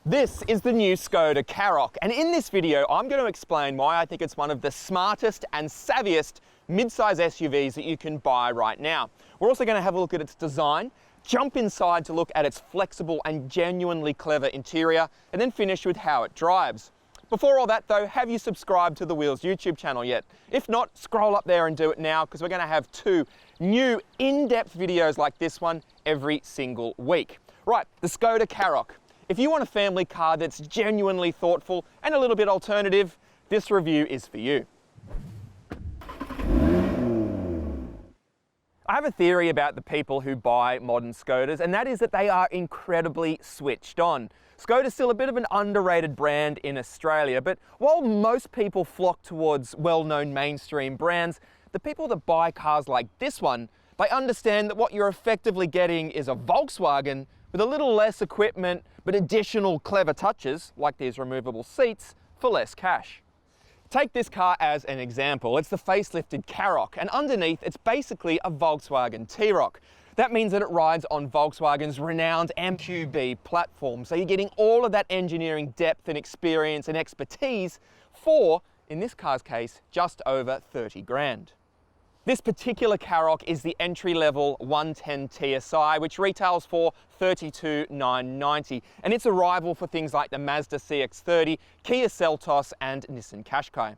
This is the new Skoda Karoq, and in this video I'm going to explain why I think it's one of the smartest and savviest mid-size SUVs that you can buy right now. We're also going to have a look at its design, jump inside to look at its flexible and genuinely clever interior, and then finish with how it drives. Before all that though, have you subscribed to the Wheels YouTube channel yet? If not, scroll up there and do it now, because we're going to have 2 new in-depth videos like this one every single week. Right, the Skoda Karoq. If you want a family car that's genuinely thoughtful and a little bit alternative, this review is for you. I have a theory about the people who buy modern Skodas, and that is that they are incredibly switched on. Skoda's still a bit of an underrated brand in Australia, but while most people flock towards well-known mainstream brands, the people that buy cars like this one, they understand that what you're effectively getting is a Volkswagen with a little less equipment, but additional clever touches, like these removable seats, for less cash. Take this car as an example. It's the facelifted Karoq, and underneath it's basically a Volkswagen T-Roc. That means that it rides on Volkswagen's renowned MQB platform, so you're getting all of that engineering depth and experience and expertise for, in this car's case, just over 30 grand. This particular Karoq is the entry-level 110 TSI, which retails for $32,990, and it's a rival for things like the Mazda CX-30, Kia Seltos, and Nissan Qashqai.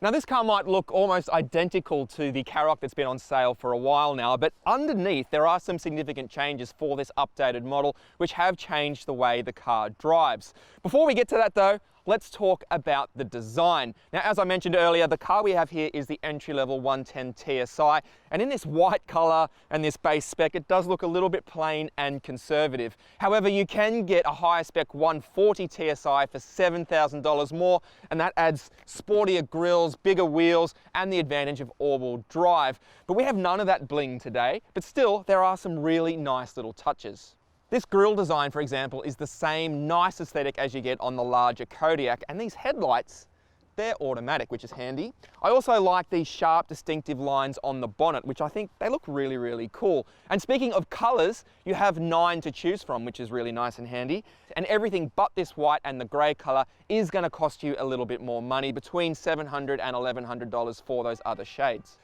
Now this car might look almost identical to the Karoq that's been on sale for a while now, but underneath there are some significant changes for this updated model which have changed the way the car drives. Before we get to that though, let's talk about the design. Now, as I mentioned earlier, the car we have here is the entry-level 110 TSI, and in this white color and this base spec, it does look a little bit plain and conservative. However, you can get a higher spec 140 TSI for $7,000 more, and that adds sportier grills, bigger wheels, and the advantage of all-wheel drive. But we have none of that bling today, but still, there are some really nice little touches. This grille design, for example, is the same nice aesthetic as you get on the larger Kodiaq, and these headlights, they're automatic, which is handy. I also like these sharp, distinctive lines on the bonnet, which I think they look really, really cool. And speaking of colors, you have 9 to choose from, which is really nice and handy. And everything but this white and the gray color is going to cost you a little bit more money, between $700 and $1,100 for those other shades.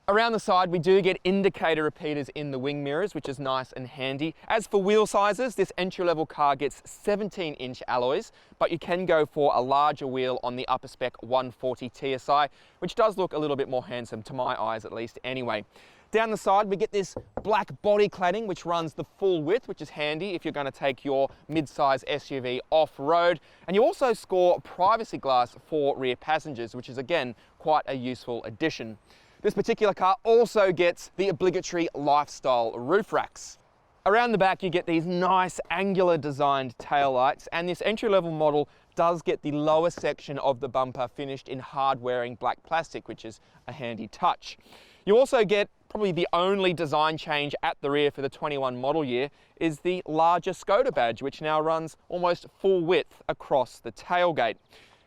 Around the side, we do get indicator repeaters in the wing mirrors, which is nice and handy. As for wheel sizes, this entry-level car gets 17-inch alloys, but you can go for a larger wheel on the upper spec 140 TSI, which does look a little bit more handsome, to my eyes at least anyway. Down the side, we get this black body cladding, which runs the full width, which is handy if you're going to take your mid-size SUV off-road. And you also score privacy glass for rear passengers, which is again quite a useful addition. This particular car also gets the obligatory lifestyle roof racks. Around the back you get these nice angular designed taillights, and this entry-level model does get the lower section of the bumper finished in hard-wearing black plastic, which is a handy touch. You also get probably the only design change at the rear for the 21 model year is the larger Skoda badge, which now runs almost full width across the tailgate.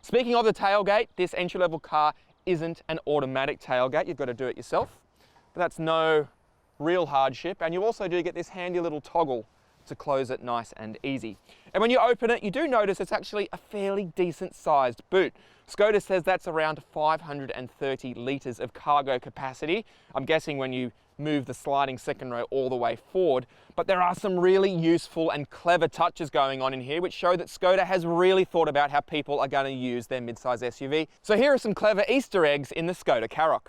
Speaking of the tailgate, this entry-level car isn't an automatic tailgate. You've got to do it yourself, but that's no real hardship. And you also do get this handy little toggle to close it nice and easy. And when you open it, you do notice it's actually a fairly decent sized boot. Skoda says that's around 530 litres of cargo capacity. I'm guessing when you move the sliding second row all the way forward, but there are some really useful and clever touches going on in here which show that Skoda has really thought about how people are going to use their mid-size SUV. So here are some clever Easter eggs in the Skoda Karoq.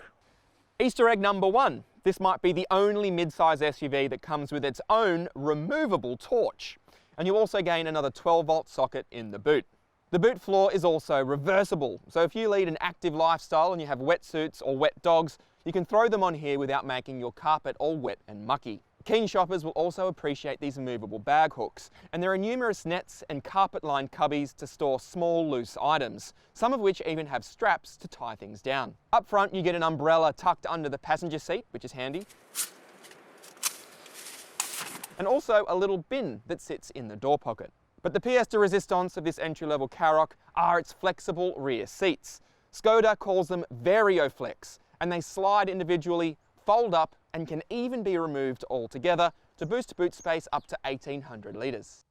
Easter egg number 1. This might be the only mid-size SUV that comes with its own removable torch. And you also gain another 12-volt socket in the boot. The boot floor is also reversible, so if you lead an active lifestyle and you have wetsuits or wet dogs, you can throw them on here without making your carpet all wet and mucky. Keen shoppers will also appreciate these movable bag hooks, and there are numerous nets and carpet-lined cubbies to store small loose items, some of which even have straps to tie things down. Up front you get an umbrella tucked under the passenger seat, which is handy, and also a little bin that sits in the door pocket. But the pièce de résistance of this entry-level Karoq are its flexible rear seats. Skoda calls them VarioFlex, and they slide individually, fold up, and can even be removed altogether to boost boot space up to 1,800 litres.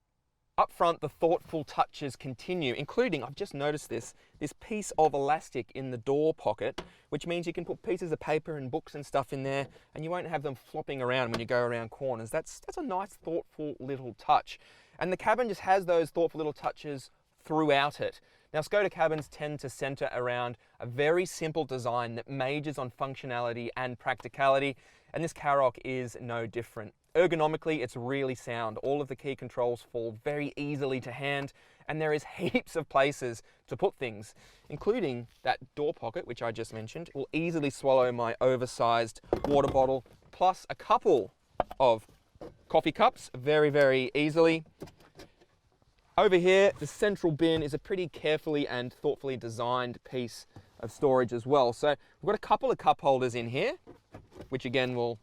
Up front, the thoughtful touches continue, including, I've just noticed this piece of elastic in the door pocket, which means you can put pieces of paper and books and stuff in there, and you won't have them flopping around when you go around corners. That's a nice, thoughtful little touch. And the cabin just has those thoughtful little touches throughout it. Now, Skoda cabins tend to center around a very simple design that majors on functionality and practicality, and this Karoq is no different. Ergonomically, it's really sound. All of the key controls fall very easily to hand, and there is heaps of places to put things, including that door pocket, which I just mentioned. It will easily swallow my oversized water bottle, plus a couple of coffee cups very, very easily. Over here, the central bin is a pretty carefully and thoughtfully designed piece of storage as well. So we've got a couple of cup holders in here, which again will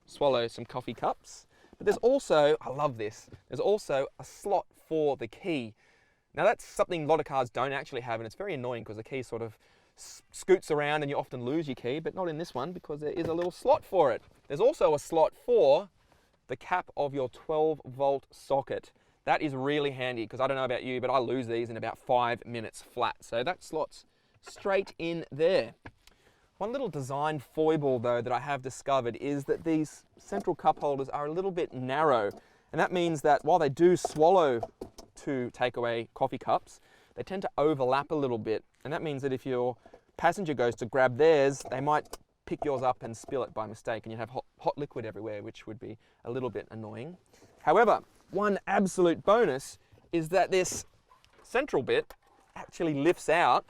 swallow some coffee cups. But there's also, I love this, there's also a slot for the key. Now that's something a lot of cars don't actually have, and it's very annoying because the key sort of scoots around and you often lose your key, but not in this one because there is a little slot for it. There's also a slot for the cap of your 12-volt socket. That is really handy because I don't know about you, but I lose these in about 5 minutes flat. So that slot's straight in there. One little design foible though that I have discovered is that these central cup holders are a little bit narrow. And that means that while they do swallow two takeaway coffee cups, they tend to overlap a little bit. And that means that if your passenger goes to grab theirs, they might pick yours up and spill it by mistake, and you have hot liquid everywhere, which would be a little bit annoying. However, one absolute bonus is that this central bit actually lifts out,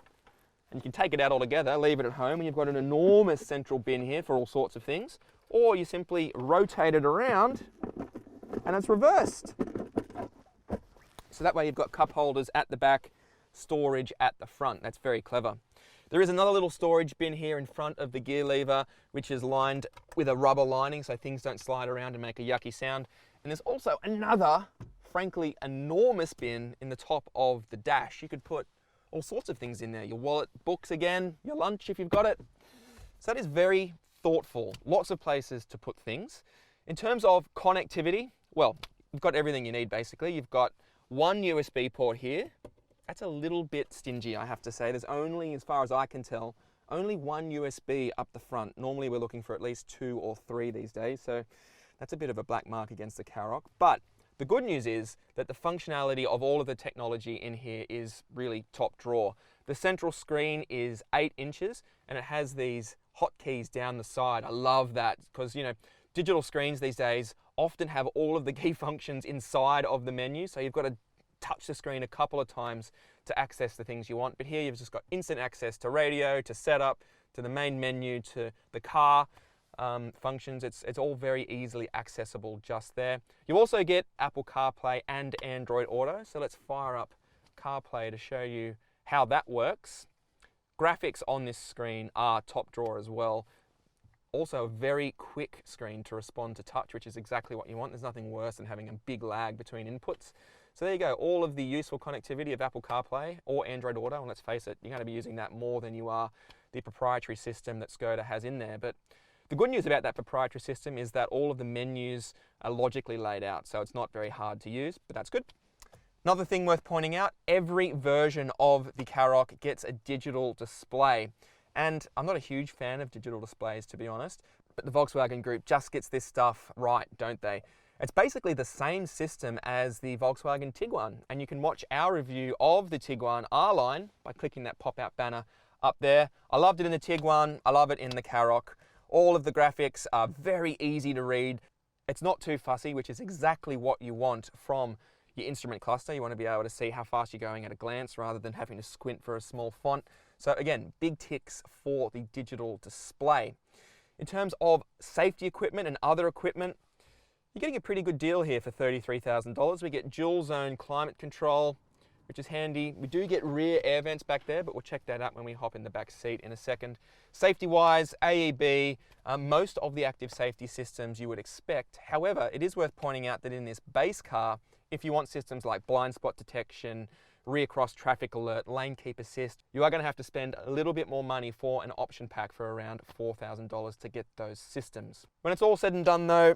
and you can take it out altogether, leave it at home, and you've got an enormous central bin here for all sorts of things. Or you simply rotate it around and it's reversed. So that way you've got cup holders at the back, storage at the front. That's very clever. There is another little storage bin here in front of the gear lever, which is lined with a rubber lining so things don't slide around and make a yucky sound. And there's also another, frankly, enormous bin in the top of the dash. You could put all sorts of things in there. Your wallet, books again, your lunch if you've got it. So that is very thoughtful. Lots of places to put things. In terms of connectivity, well, you've got everything you need basically. You've got one USB port here. That's a little bit stingy, I have to say. There's only, as far as I can tell, only one USB up the front. Normally we're looking for at least 2 or 3 these days, so that's a bit of a black mark against the Karoq. But the good news is that the functionality of all of the technology in here is really top drawer. The central screen is 8 inches and it has these hotkeys down the side. I love that because, you know, digital screens these days often have all of the key functions inside of the menu, so you've got to touch the screen a couple of times to access the things you want. But here you've just got instant access to radio, to setup, to the main menu, to the car functions. It's all very easily accessible just there. You also get Apple CarPlay and Android Auto. So let's fire up CarPlay to show you how that works. Graphics on this screen are top drawer as well. Also a very quick screen to respond to touch, which is exactly what you want. There's nothing worse than having a big lag between inputs. So there you go, all of the useful connectivity of Apple CarPlay or Android Auto, and let's face it, you're going to be using that more than you are the proprietary system that Skoda has in there. But the good news about that proprietary system is that all of the menus are logically laid out, so it's not very hard to use, but that's good. Another thing worth pointing out, every version of the Karoq gets a digital display. And I'm not a huge fan of digital displays, to be honest, but the Volkswagen Group just gets this stuff right, don't they? It's basically the same system as the Volkswagen Tiguan, and you can watch our review of the Tiguan R-Line by clicking that pop-out banner up there. I loved it in the Tiguan, I love it in the Karoq. All of the graphics are very easy to read. It's not too fussy, which is exactly what you want from your instrument cluster. You want to be able to see how fast you're going at a glance rather than having to squint for a small font. So again, big ticks for the digital display. In terms of safety equipment and other equipment, you're getting a pretty good deal here for $33,000. We get dual zone climate control, which is handy. We do get rear air vents back there, but we'll check that out when we hop in the back seat in a second. Safety-wise, AEB, most of the active safety systems you would expect. However, it is worth pointing out that in this base car, if you want systems like blind spot detection, rear cross traffic alert, lane keep assist, you are going to have to spend a little bit more money for an option pack for around $4,000 to get those systems. When it's all said and done though,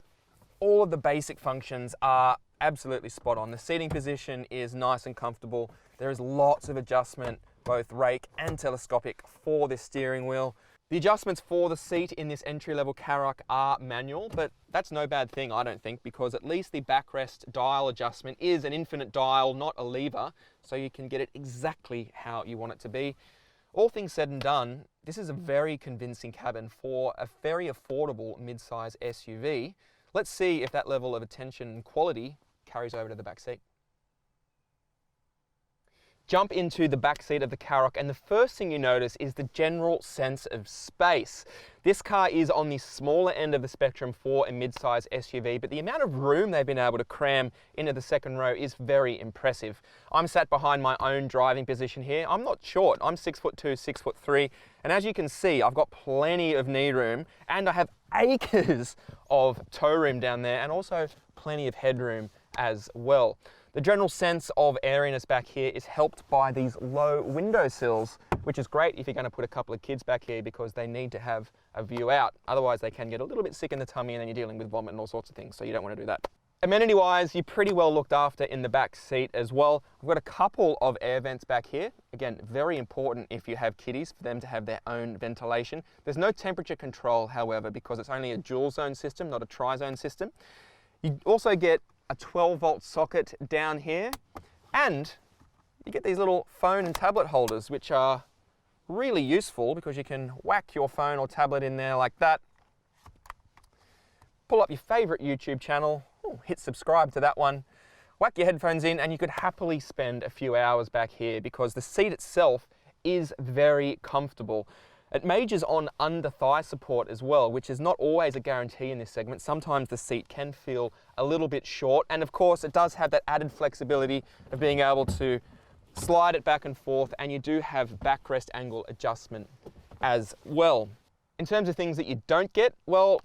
all of the basic functions are absolutely spot on. The seating position is nice and comfortable. There is lots of adjustment, both rake and telescopic, for this steering wheel. The adjustments for the seat in this entry-level Karoq are manual, but that's no bad thing, I don't think, because at least the backrest dial adjustment is an infinite dial, not a lever, so you can get it exactly how you want it to be. All things said and done, this is a very convincing cabin for a very affordable mid-size SUV. Let's see if that level of attention and quality carries over to the back seat. Jump into the back seat of the Karoq, and the first thing you notice is the general sense of space. This car is on the smaller end of the spectrum for a mid-size SUV, but the amount of room they've been able to cram into the second row is very impressive. I'm sat behind my own driving position here. I'm not short, I'm 6'2", 6'3", and as you can see, I've got plenty of knee room, and I have acres of toe room down there, and also plenty of headroom as well. The general sense of airiness back here is helped by these low windowsills, which is great if you're going to put a couple of kids back here because they need to have a view out. Otherwise, they can get a little bit sick in the tummy and then you're dealing with vomit and all sorts of things, so you don't want to do that. Amenity-wise, you're pretty well looked after in the back seat as well. I've got a couple of air vents back here. Again, very important if you have kiddies for them to have their own ventilation. There's no temperature control, however, because it's only a dual zone system, not a tri-zone system. You also get a 12-volt socket down here, and you get these little phone and tablet holders, which are really useful because you can whack your phone or tablet in there like that, pull up your favorite YouTube channel, hit subscribe to that one, whack your headphones in, and you could happily spend a few hours back here because the seat itself is very comfortable. It majors on under-thigh support as well, which is not always a guarantee in this segment. Sometimes the seat can feel a little bit short, and of course it does have that added flexibility of being able to slide it back and forth, and you do have backrest angle adjustment as well. In terms of things that you don't get, well,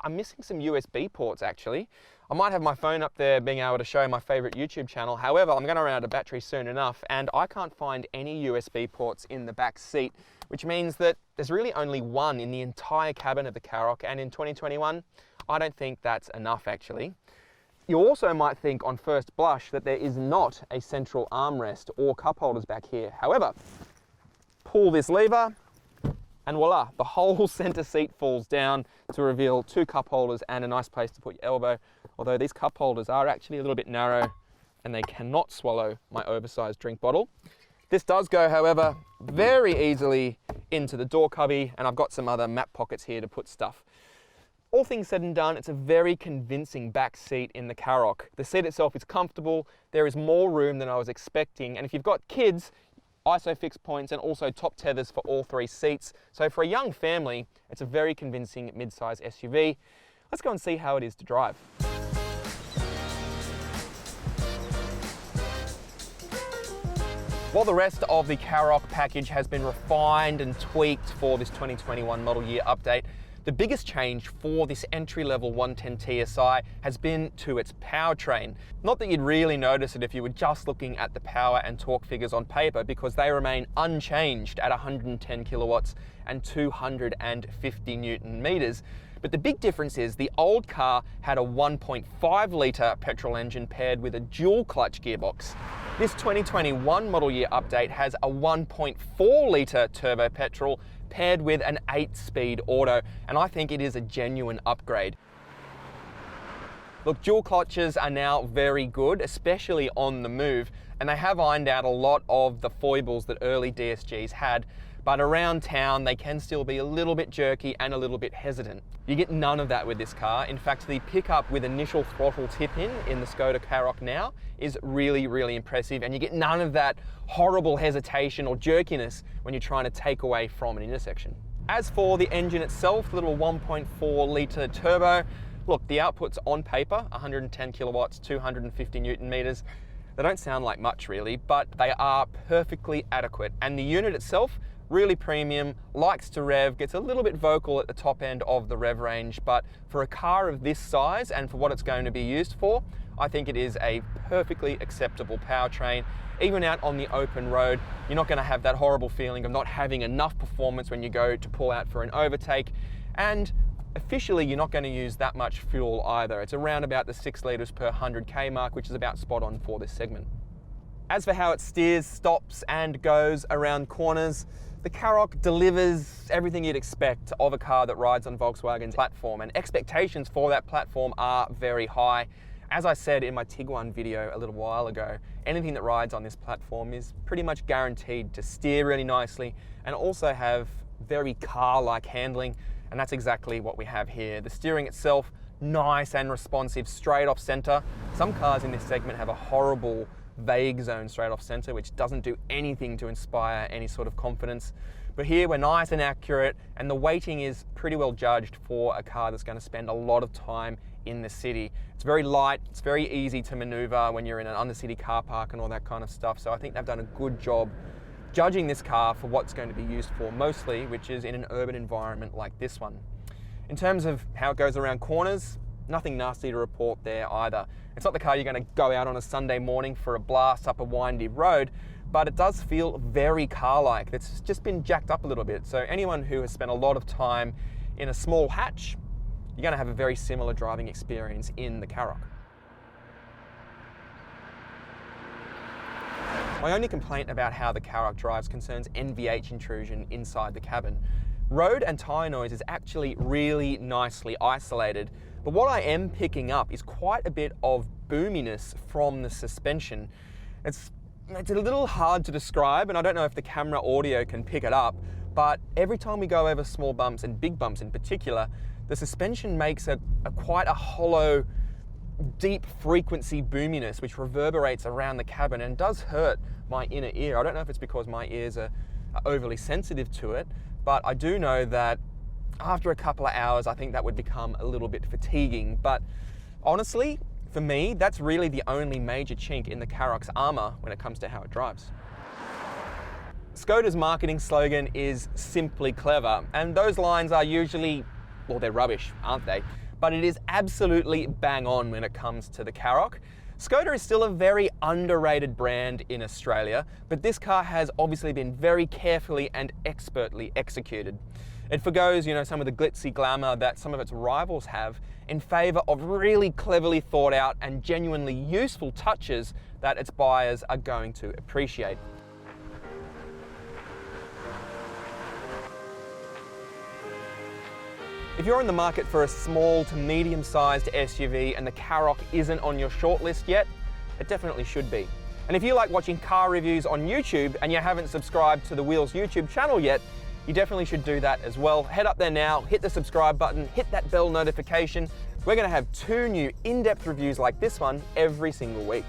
I'm missing some USB ports actually. I might have my phone up there being able to show my favorite YouTube channel. However, I'm going to run out of battery soon enough, and I can't find any USB ports in the back seat, which means that there's really only one in the entire cabin of the Karoq, and in 2021, I don't think that's enough actually. You also might think on first blush that there is not a central armrest or cup holders back here. However, pull this lever, and voila, the whole center seat falls down to reveal two cup holders and a nice place to put your elbow. Although these cup holders are actually a little bit narrow and they cannot swallow my oversized drink bottle. This does go, however, very easily into the door cubby, and I've got some other map pockets here to put stuff. All things said and done, it's a very convincing back seat in the Karoq. The seat itself is comfortable, there is more room than I was expecting, and if you've got kids, ISOFIX points and also top tethers for all three seats. So for a young family, it's a very convincing mid-size SUV. Let's go and see how it is to drive. While the rest of the Karoq package has been refined and tweaked for this 2021 model year update, the biggest change for this entry-level 110 TSI has been to its powertrain. Not that you'd really notice it if you were just looking at the power and torque figures on paper, because they remain unchanged at 110 kilowatts and 250 Newton meters. But the big difference is the old car had a 1.5 litre petrol engine paired with a dual clutch gearbox. This 2021 model year update has a 1.4 litre turbo petrol paired with an 8-speed auto, and I think it is a genuine upgrade. Look, dual clutches are now very good, especially on the move, and they have ironed out a lot of the foibles that early DSGs had, but around town they can still be a little bit jerky and a little bit hesitant. You get none of that with this car. In fact, the pickup with initial throttle tip-in in the Skoda Karoq now is really, really impressive, and you get none of that horrible hesitation or jerkiness when you're trying to take away from an intersection. As for the engine itself, the little 1.4 litre turbo, look, the outputs on paper, 110 kilowatts, 250 Newton meters. They don't sound like much really, but they are perfectly adequate, and the unit itself, really premium, likes to rev, gets a little bit vocal at the top end of the rev range, but for a car of this size and for what it's going to be used for, I think it is a perfectly acceptable powertrain. Even out on the open road, you're not going to have that horrible feeling of not having enough performance when you go to pull out for an overtake. And officially you're not going to use that much fuel either. It's around about the 6 litres per 100k mark, which is about spot on for this segment. As for how it steers, stops and goes around corners, the Karoq delivers everything you'd expect of a car that rides on Volkswagen's platform, and expectations for that platform are very high. As I said in my Tiguan video a little while ago, anything that rides on this platform is pretty much guaranteed to steer really nicely and also have very car-like handling, and that's exactly what we have here. The steering itself, nice and responsive, straight off center. Some cars in this segment have a horrible vague zone straight off center, which doesn't do anything to inspire any sort of confidence. But here we're nice and accurate, and the weighting is pretty well judged for a car that's going to spend a lot of time in the city. It's very light, it's very easy to maneuver when you're in an undercity car park and all that kind of stuff. So I think they've done a good job judging this car for what's going to be used for mostly, which is in an urban environment like this one. In terms of how it goes around corners, nothing nasty to report there either. It's not the car you're going to go out on a Sunday morning for a blast up a windy road, but it does feel very car-like. It's just been jacked up a little bit. So anyone who has spent a lot of time in a small hatch, you're going to have a very similar driving experience in the Karoq. My only complaint about how the Karoq drives concerns NVH intrusion inside the cabin. Road and tyre noise is actually really nicely isolated, but what I am picking up is quite a bit of boominess from the suspension. It's a little hard to describe, and I don't know if the camera audio can pick it up, but every time we go over small bumps and big bumps in particular, the suspension makes quite a hollow, deep frequency boominess which reverberates around the cabin and does hurt my inner ear. I don't know if it's because my ears are overly sensitive to it, but I do know that after a couple of hours I think that would become a little bit fatiguing. But honestly, for me, that's really the only major chink in the Karoq's armour when it comes to how it drives. Skoda's marketing slogan is simply clever, and those lines are usually, well, they're rubbish, aren't they? But it is absolutely bang on when it comes to the Karoq. Skoda is still a very underrated brand in Australia, but this car has obviously been very carefully and expertly executed. It forgoes, some of the glitzy glamour that some of its rivals have in favour of really cleverly thought out and genuinely useful touches that its buyers are going to appreciate. If you're in the market for a small to medium-sized SUV and the Karoq isn't on your shortlist yet, it definitely should be. And if you like watching car reviews on YouTube and you haven't subscribed to the Wheels YouTube channel yet, you definitely should do that as well. Head up there now, hit the subscribe button, hit that bell notification. We're going to have 2 new in-depth reviews like this one every single week.